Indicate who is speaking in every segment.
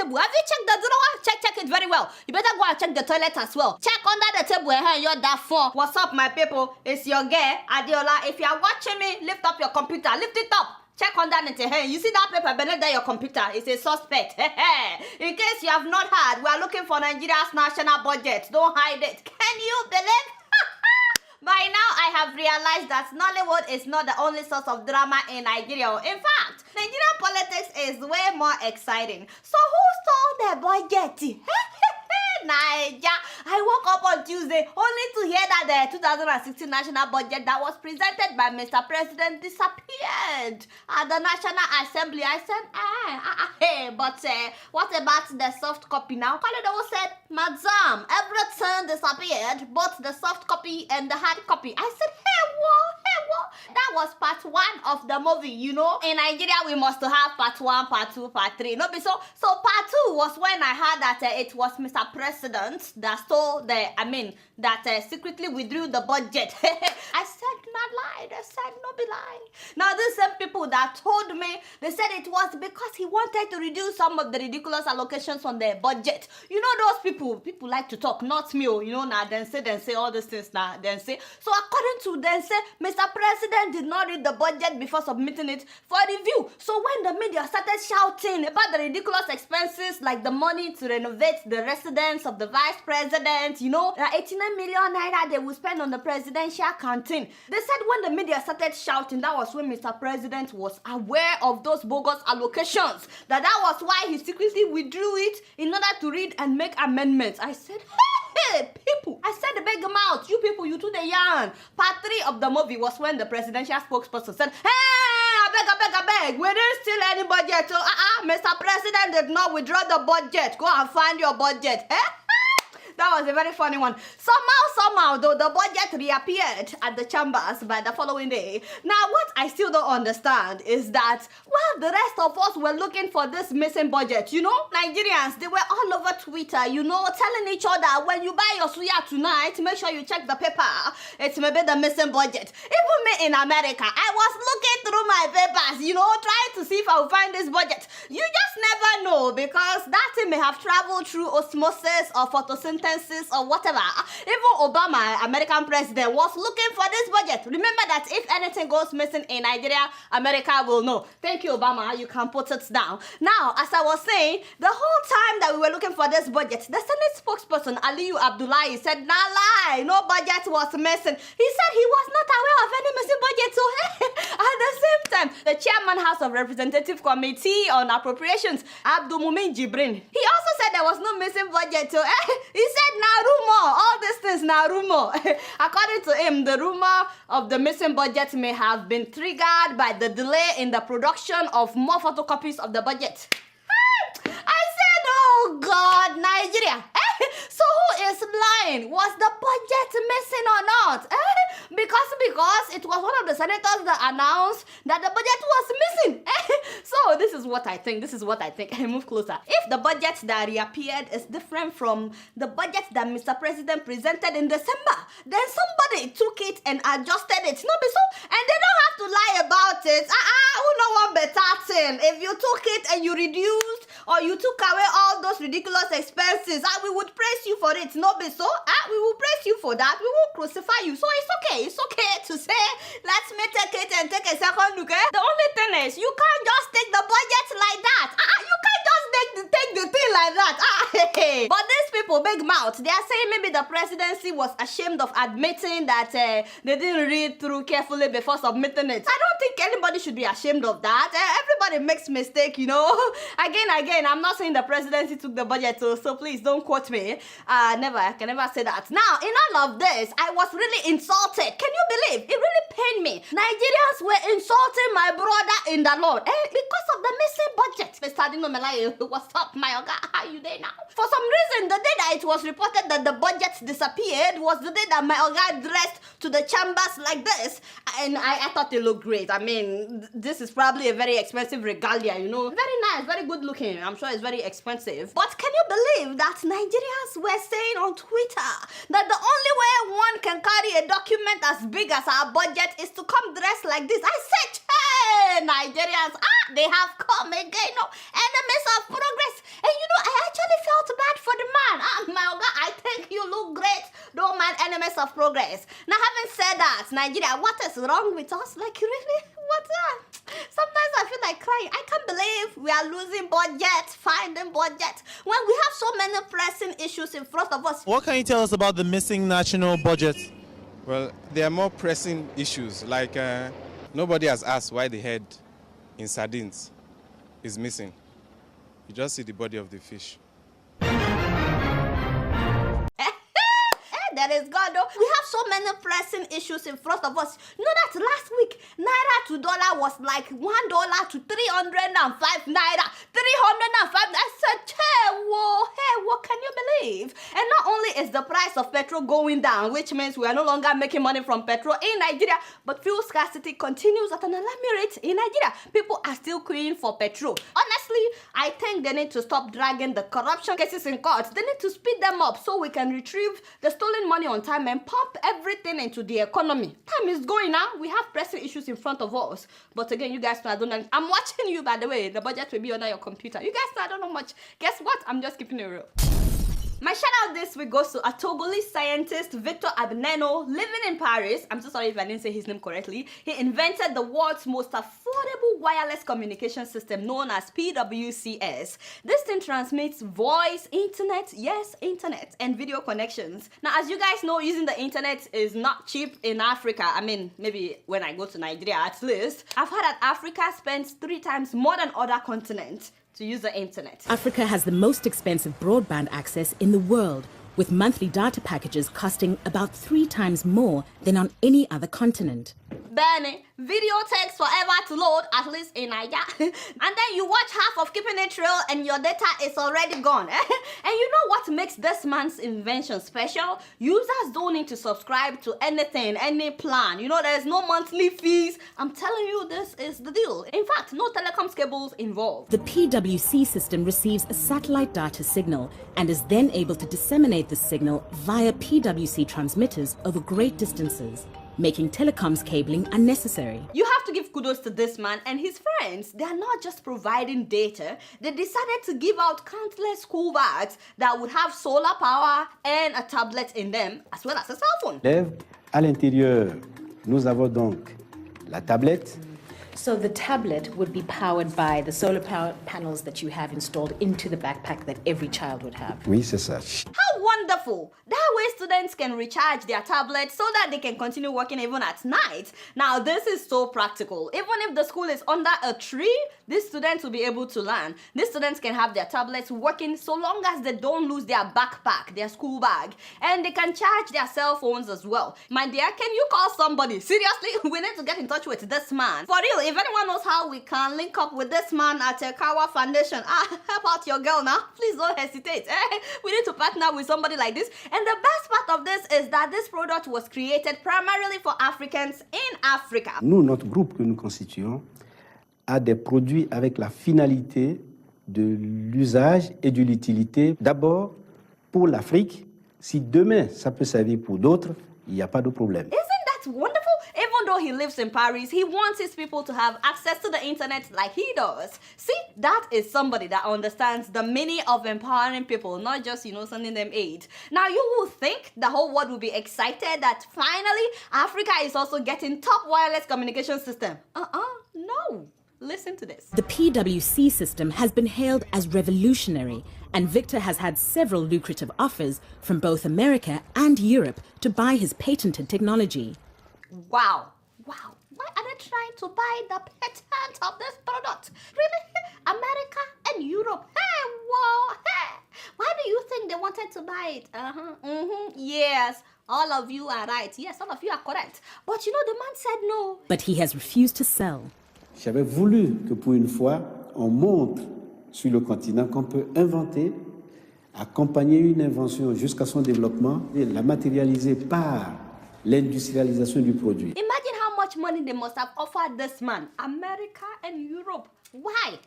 Speaker 1: table. Have you checked the drawer? Check it very well. You better go and check the toilet as well. Check under the table and you're that phone. What's up, my people? It's your girl, Adeola. If you are watching me, lift up your computer. Lift it up. Check under it. Hey, you see that paper beneath your computer? It's a suspect. In case you have not heard, we are looking for Nigeria's national budget. Don't hide it. Can you believe? By now, I have realized that Nollywood is not the only source of drama in Nigeria. In fact, Nigerian politics is way more exciting. So who stole the budget? Naija. I woke up on Tuesday only to hear that the 2016 national budget that was presented by Mr. President disappeared at the National Assembly. I said, hey, but what about the soft copy now? Kaledo said, Madam, everything disappeared, but the soft copy and the hard copy. I said, hey, what? That was part 1 of the movie, you know. In Nigeria, we must have part 1, part 2, part 3. No, so part 2 was when I heard that it was Mr. President that stole that secretly withdrew the budget. I said, not lie. They said, no be lie. Now, these same people that told me, they said it was because he wanted to reduce some of the ridiculous allocations on the budget. You know, those people like to talk, not me. You know, now then say all these things now, then say. So according to them, say, Mr. President did not read the budget before submitting it for review. So when the media started shouting about the ridiculous expenses, like the money to renovate the residence of the vice president, you know, 89 million naira they will spend on the presidential canteen. They said when the media started shouting, that was when Mr. President was aware of those bogus allocations. That was why he secretly withdrew it in order to read and make amendments. I said, hey, people. I said the big mouth. You people, you do the yarn. Part 3 of the movie was when the presidential spokesperson said, hey, I beg. We didn't steal any budget. So, Mr. President did not withdraw the budget. Go and find your budget. That was a very funny one. Somehow, though, the budget reappeared at the chambers by the following day. Now, what I still don't understand is that, well, the rest of us were looking for this missing budget, you know? Nigerians, they were all over Twitter, you know, telling each other, when you buy your suya tonight, make sure you check the paper. It's maybe the missing budget. Even me in America, I was looking through my papers, you know, trying to see if I will find this budget. You just never know, because that thing may have traveled through osmosis or photosynthesis or whatever. Even Obama, American president, was looking for this budget. Remember that if anything goes missing in Nigeria, America will know. Thank you, Obama. You can put it down. Now, as I was saying, the whole time that we were looking for this budget, the Senate spokesperson, Aliyu Abdullahi, said, nah lie, no budget was missing. He said he was not aware of any missing budget. So, at the same time, the chairman, House of Representative Committee on Appropriations, Abdul Mumin Jibrin, he also said there was no missing budget. So, he said, now rumor, all these things now rumor. According to him, the rumor of the missing budget may have been triggered by the delay in the production of more photocopies of the budget. I said, oh God, Nigeria. So who is lying? Was the budget missing or not? Because it was one of the senators that announced that the budget was missing. So this is what I think. Move closer. If the budget that reappeared is different from the budget that Mr. President presented in December, then somebody took it and adjusted it. No, so, and they don't have to lie about it. Who know one better thing? If you took it and you reduced or you took away all those ridiculous expenses, we would praise you for it. No, so we will praise you for that. We will crucify you. So it's okay to say, let me take it and take a second look. The only thing is, you can't just take the budget like that. You can't just take the thing like that. But these people, big mouth, they are saying maybe the presidency was ashamed of admitting that they didn't read through carefully before submitting it. I don't think anybody should be ashamed of that. Everybody makes mistake, you know. Again, I'm not saying the presidency took the budget, so please don't quote me. I can never say that. Now, in all of this, I was really insulted. Can you believe? It really pained me. Nigerians were insulting my brother in the Lord because of the missing budget. Mr. Dino Melaye, what's up, my oga? How are you there now? For some reason, the day that it was reported that the budget disappeared was the day that my oga dressed to the chambers like this, and I thought it looked great. I mean, this is probably a very expensive regalia, you know. Very nice, very good looking. I'm sure it's very expensive. But can you believe that Nigerians were saying on Twitter that the only way one can carry a document as big as our budget is to come dressed like this? I said, hey, Nigerians, they have come again, enemies of progress. And you know, My God, I think you look great. Don't mind enemies of progress. Now, having said that, Nigeria, what is wrong with us? Like, really? What's that? Sometimes I feel like crying. I can't believe we are losing budget, finding budget, when we have so many pressing issues in front of us.
Speaker 2: What can you tell us about the missing national budget?
Speaker 3: Well, there are more pressing issues, like nobody has asked why the head in sardines is missing. You just see the body of the fish.
Speaker 1: That is God, though. We have so many pressing issues in front of us. You know that last week, naira to dollar was like $1 to 305 naira. 305. I said, hey, what can you believe? And not only is the price of petrol going down, which means we are no longer making money from petrol in Nigeria, but fuel scarcity continues at an alarming rate in Nigeria. People are still queuing for petrol. Honestly, I think they need to stop dragging the corruption cases in court. They need to speed them up so we can retrieve the stolen money on time and pump everything into the economy. Time is going now. We have pressing issues in front of us. But again, you guys know I don't know. I'm watching you, by the way. The budget will be under your computer. You guys know I don't know much. Guess what? I'm just keeping it real. My shout out this week goes to a Togolese scientist, Victor Abneno, living in Paris. I'm so sorry if I didn't say his name correctly. He invented the world's most affordable wireless communication system known as PWCS. This thing transmits voice, internet, yes, internet, and video connections. Now, as you guys know, using the internet is not cheap in Africa. I mean, maybe when I go to Nigeria at least. I've heard that Africa spends 3 times more than other continents to use the internet.
Speaker 4: Africa has the most expensive broadband access in the world, with monthly data packages costing about 3 times more than on any other continent.
Speaker 1: Benny, video takes forever to load, at least in Nigeria. And then you watch half of Keeping It Real and your data is already gone. And you know what makes this man's invention special? Users don't need to subscribe to anything, any plan. You know, there's no monthly fees. I'm telling you, this is the deal. In fact, no telecoms cables involved.
Speaker 4: The PWC system receives a satellite data signal and is then able to disseminate the signal via PWC transmitters over great distances, making telecoms cabling unnecessary.
Speaker 1: You have to give kudos to this man and his friends. They are not just providing data, they decided to give out countless school bags that would have solar power and a tablet in them, as well as a cell phone.
Speaker 5: À l'intérieur, nous avons donc la tablette.
Speaker 6: So the tablet would be powered by the solar power panels that you have installed into the backpack that every child would have.
Speaker 5: Oui, c'est ça.
Speaker 1: How wonderful! That way students can recharge their tablets so that they can continue working even at night. Now this is so practical. Even if the school is under a tree, these students will be able to learn. These students can have their tablets working so long as they don't lose their backpack, their school bag. And they can charge their cell phones as well. My dear, can you call somebody? Seriously, we need to get in touch with this man. For real, if anyone knows how we can link up with this man at Kawa Foundation, help out your girl now. Please don't hesitate. We need to partner with somebody like this. And the best part of this is that this product was created primarily for Africans in Africa.
Speaker 5: Nous, notre groupe que nous constituons, a des produits avec la finalité de l'usage et de l'utilité. D'abord, pour l'Afrique, si demain ça peut servir pour d'autres, il n'y a pas de problème.
Speaker 1: Isn't that wonderful? Even though he lives in Paris, he wants his people to have access to the internet like he does. See, that is somebody that understands the meaning of empowering people, not just, sending them aid. Now, you will think the whole world will be excited that finally Africa is also getting top wireless communication system. No. Listen to this.
Speaker 4: The PWC system has been hailed as revolutionary, and Victor has had several lucrative offers from both America and Europe to buy his patented technology.
Speaker 1: Wow. Why are they trying to buy the patent of this product? Really? America and Europe? Hey. Why do you think they wanted to buy it? Yes, all of you are right. Yes, all of you are correct. But the man said no.
Speaker 4: But he has refused to sell.
Speaker 5: J'avais voulu que pour une fois, on montre sur le continent qu'on peut inventer, accompagner une invention jusqu'à son développement et la matérialiser par l'industrialisation du produit.
Speaker 1: Imagine how much money they must have offered this man, America and Europe. Why?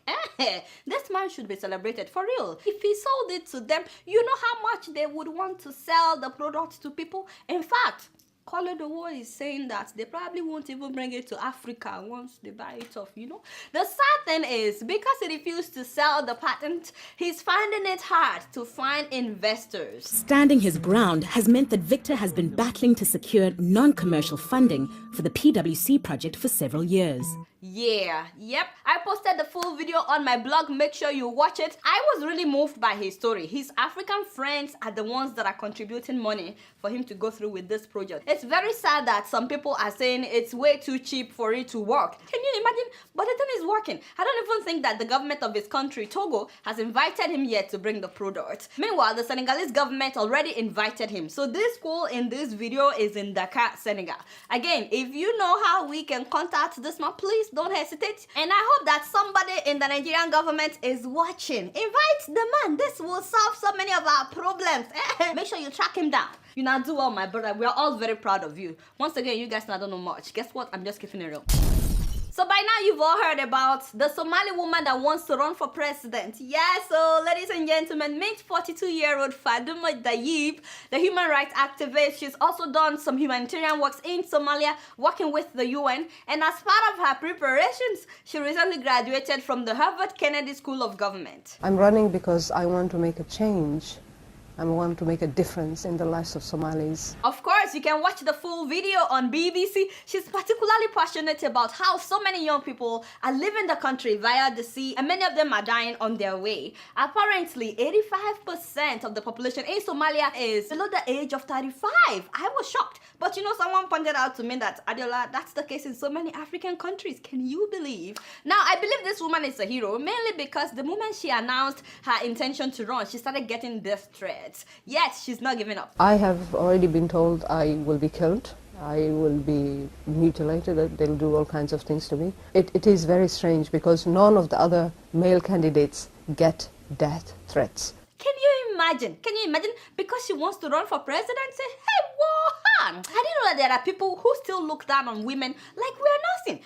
Speaker 1: This man should be celebrated for real. If he sold it to them, you know how much they would want to sell the product to people? In fact, Color the World is saying that they probably won't even bring it to Africa once they buy it off, you know. The sad thing is, because he refused to sell the patent, he's finding it hard to find investors.
Speaker 4: Standing his ground has meant that Victor has been battling to secure non-commercial funding for the PwC project for several years.
Speaker 1: Yeah, yep. I posted the full video on my blog. Make sure you watch it. I was really moved by his story. His African friends are the ones that are contributing money for him to go through with this project. It's very sad that some people are saying it's way too cheap for it to work. Can you imagine? But the thing is working. I don't even think that the government of his country, Togo, has invited him yet to bring the product. Meanwhile, the Senegalese government already invited him. So this school in this video is in Dakar, Senegal. Again, if you know how we can contact this man, please don't hesitate. And I hope that somebody in the Nigerian government is watching. Invite the man. This will solve so many of our problems. Make sure you track him down. You now do well, my brother. We are all very proud of you. Once again, you guys now don't know much. Guess what? I'm just keeping it real. So by now you've all heard about the Somali woman that wants to run for president. Yeah, so ladies and gentlemen, meet 42-year-old Faduma Dayib, the human rights activist. She's also done some humanitarian works in Somalia, working with the UN. And as part of her preparations, she recently graduated from the Harvard Kennedy School of Government.
Speaker 7: I'm running because I want to make a change. I want to make a difference in the lives of Somalis.
Speaker 1: Of course, you can watch the full video on BBC. She's particularly passionate about how so many young people are leaving the country via the sea, and many of them are dying on their way. Apparently, 85% of the population in Somalia is below the age of 35. I was shocked. But you know, someone pointed out to me that, Adeola, that's the case in so many African countries. Can you believe? Now, I believe this woman is a hero, mainly because the moment she announced her intention to run, she started getting death threats. Yet, she's not giving up.
Speaker 7: I have already been told I will be killed. I will be mutilated. They'll do all kinds of things to me. It is very strange because none of the other male candidates get death threats.
Speaker 1: Can you imagine? Can you imagine? Because she wants to run for presidency? Hey, whoa! I didn't know that there are people who still look down on women like we're nothing.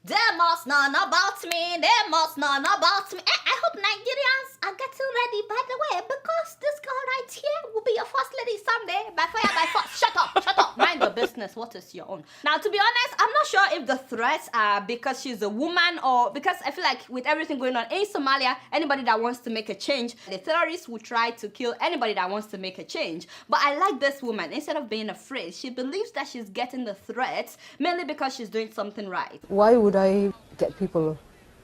Speaker 1: They must know about me. They must know about me. I hope Nigerians are getting ready, by the way, because this girl right here will be your first lady someday. By fire, by force. Shut up, shut up. Mind your business. What is your own? Now, to be honest, I'm not sure if the threats are because she's a woman or because I feel like with everything going on in Somalia, anybody that wants to make a change, the terrorists will try to kill anybody that wants to make a change. But I like this woman. Instead of being afraid, she believes that she's getting the threats mainly because she's doing something right.
Speaker 7: Why would I get people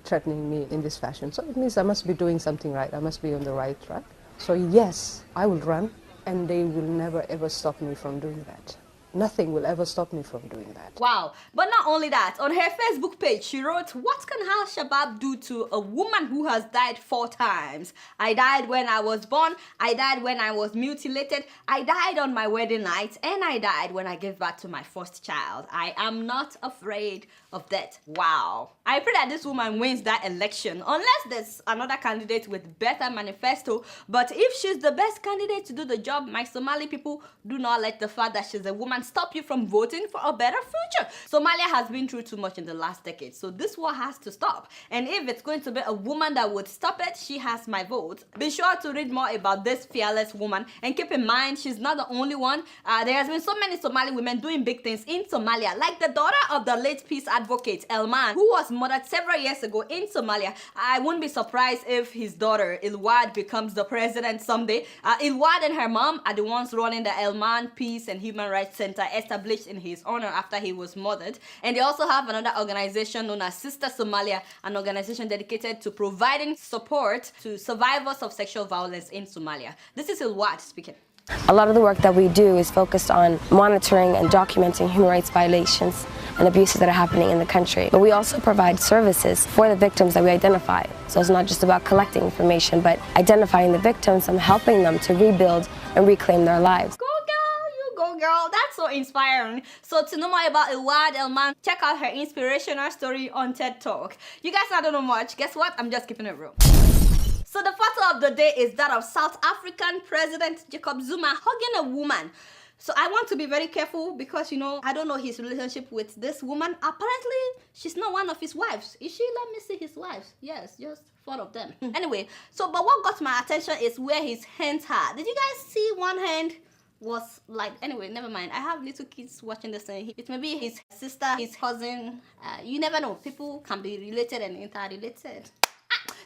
Speaker 7: threatening me in this fashion? So it means I must be doing something right. I must be on the right track. So yes, I will run, and they will never ever stop me from doing that. Nothing will ever stop me from doing that.
Speaker 1: Wow. But not only that, on her Facebook page, she wrote, "What can Al-Shabaab do to a woman who has died 4 times? I died when I was born. I died when I was mutilated. I died on my wedding night. And I died when I gave birth to my first child. I am not afraid of death." Wow. I pray that this woman wins that election, unless there's another candidate with better manifesto. But if she's the best candidate to do the job, my Somali people, do not let the fact that she's a woman stop you from voting for a better future. Somalia has been through too much in the last decade, so this war has to stop. And if it's going to be a woman that would stop it, she has my vote. Be sure to read more about this fearless woman, and keep in mind she's not the only one. There has been so many Somali women doing big things in Somalia, like the daughter of the late peace advocate Elman, who was murdered several years ago in Somalia. I wouldn't be surprised if his daughter Ilwad becomes the president someday. Ilwad and her mom are the ones running the Elman Peace and Human Rights Center, established in his honor after he was murdered. And they also have another organization known as Sister Somalia, an organization dedicated to providing support to survivors of sexual violence in Somalia. This is Ilwad speaking.
Speaker 8: A lot of the work that we do is focused on monitoring and documenting human rights violations and abuses that are happening in the country. But we also provide services for the victims that we identify. So it's not just about collecting information, but identifying the victims and helping them to rebuild and reclaim their lives.
Speaker 1: Go girl, that's so inspiring. So to know more about Ilwad Elman, check out her inspirational story on TED Talk. You guys don't know much. Guess what? I'm just keeping it real. So the photo of the day is that of South African President Jacob Zuma hugging a woman. So I want to be very careful because, you know, I don't know his relationship with this woman. Apparently, she's not one of his wives. Is she? Let me see his wives. Yes, just 4 of them. Anyway, but what got my attention is where his hands are. Did you guys see one hand was like, anyway, never mind. I have little kids watching this thing. It may be his sister, his cousin. You never know. People can be related and interrelated.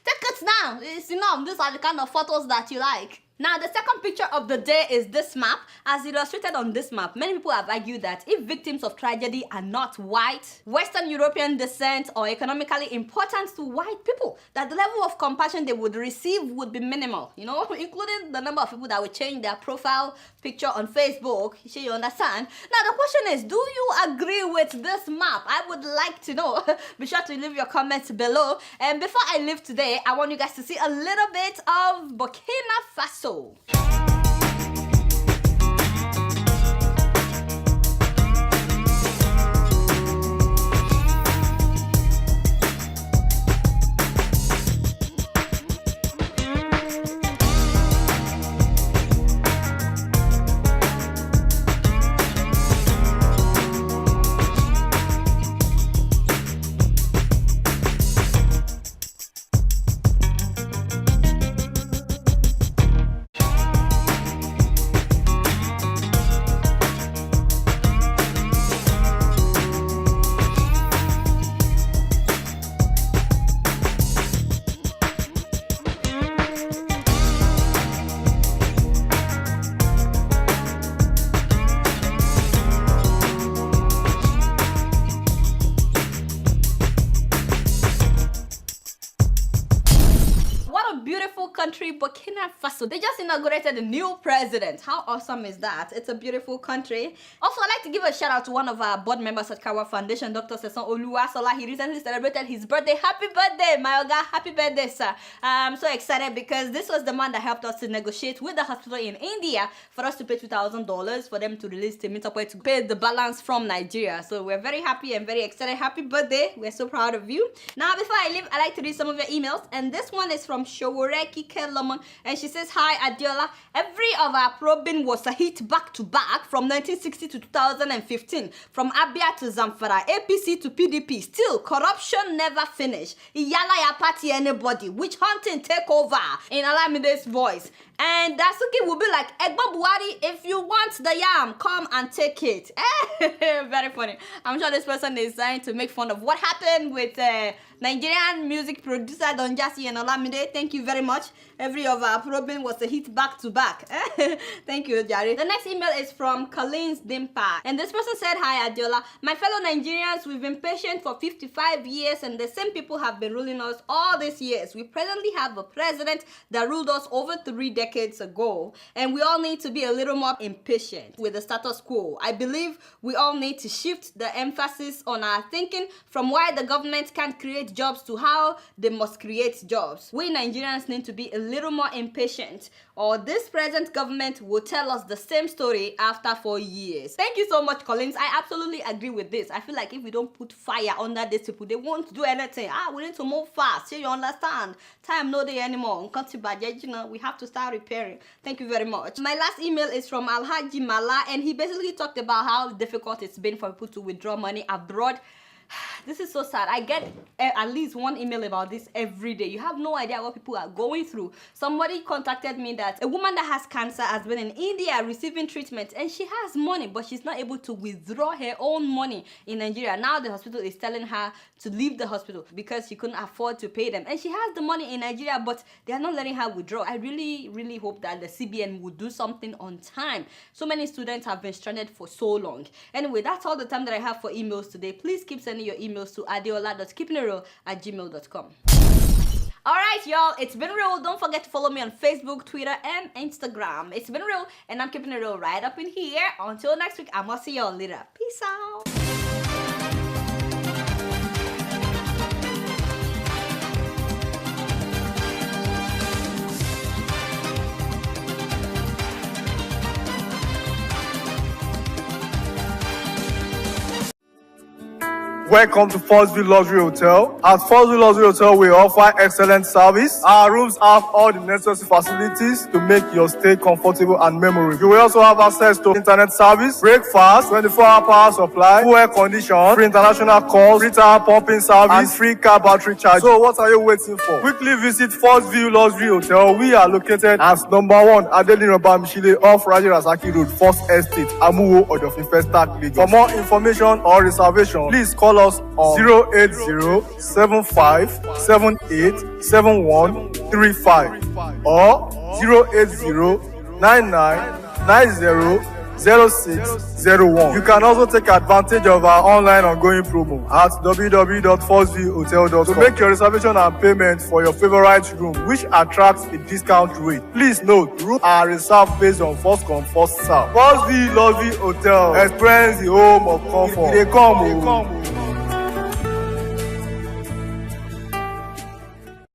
Speaker 1: Take it now. It's enough. These are the kind of photos that you like. Now, the second picture of the day is this map. As illustrated on this map, many people have argued that if victims of tragedy are not white, Western European descent, or economically important to white people, that the level of compassion they would receive would be minimal, you know, including the number of people that would change their profile picture on Facebook. You understand? Now, the question is, do you agree with this map? I would like to know. Be sure to leave your comments below. And before I leave today, I want you guys to see a little bit of Burkina Faso. Country, Burkina Faso. They just inaugurated a new president. How awesome is that? It's a beautiful country. Also, I'd like to give a shout out to one of our board members at Kawa Foundation, Dr. Sesan Oluwasola. He recently celebrated his birthday. Happy birthday, my Oga. Happy birthday, sir. I'm so excited because this was the man that helped us to negotiate with the hospital in India for us to pay $2,000 for them to release Temitope to pay the balance from Nigeria. So we're very happy and very excited. Happy birthday. We're so proud of you. Now, before I leave, I'd like to read some of your emails. And this one is from Showoreki Kelomon, and she says, hi Adeola, every of our probing was a hit back to back from 1960 to 2015, from Abia to Zamfara, APC to PDP. Still, corruption never finished. Iyala ya party anybody, witch hunting take over, in Alamide's voice. And Dasuki will be like, Egba Buhari, if you want the yam, come and take it. Very funny. I'm sure this person is trying to make fun of what happened with Nigerian music producer Don Jazzy and Olamide. Thank you very much. Every of our probing was a hit back to back. Thank you, Jari. The next email is from Collins Dimpa. And this person said, hi, Adeola. My fellow Nigerians, we've been patient for 55 years and the same people have been ruling us all these years. We presently have a president that ruled us over 3 decades ago. And we all need to be a little more impatient with the status quo. I believe we all need to shift the emphasis on our thinking from why the government can't create jobs to how they must create jobs. We Nigerians need to be a little more impatient, or this present government will tell us the same story after 4 years. Thank you so much, Collins. I absolutely agree with this. I feel like if we don't put fire under these people, they won't do anything. We need to move fast. You understand? Time no day anymore. We have to start repairing. Thank you very much. My last email is from Alhaji Mala, and he basically talked about how difficult it's been for people to withdraw money abroad. This is so sad. I get at least one email about this every day. You have no idea what people are going through. Somebody contacted me that a woman that has cancer has been in India receiving treatment and she has money, but she's not able to withdraw her own money in Nigeria. Now the hospital is telling her to leave the hospital because she couldn't afford to pay them. And she has the money in Nigeria, but they are not letting her withdraw. I really hope that the CBN will do something on time. So many students have been stranded for so long. Anyway, that's all the time that I have for emails today. Please keep sending your emails to adeola.keepingitreal@gmail.com. Alright, y'all, it's been real. Don't forget to follow me on Facebook, Twitter, and Instagram. It's been real, and I'm keeping it real right up in here. Until next week, I'm gonna see y'all later. Peace out.
Speaker 9: Welcome to First View Luxury Hotel. At First View Luxury Hotel, we offer excellent service. Our rooms have all the necessary facilities to make your stay comfortable and memorable. You will also have access to internet service, breakfast, 24-hour power supply, full air condition, free international calls, free tire pumping service, and free car battery charge. So what are you waiting for? Quickly visit First View Luxury Hotel. We are located at number 1 Adeola off Raji Rasaki Road, First Estate, Amuwo, Odofin, Festac, Lagos. For more information or reservation, please call us on 080-7578-7135 or 080-9990-0601. You can also take advantage of our online ongoing promo at www.firstviewhotel.com to make your reservation and payment for your favorite room, which attracts a discount rate. Please note, rooms are reserved based on first come, first serve. First View Luxury Hotel. Experience the home of comfort. They come.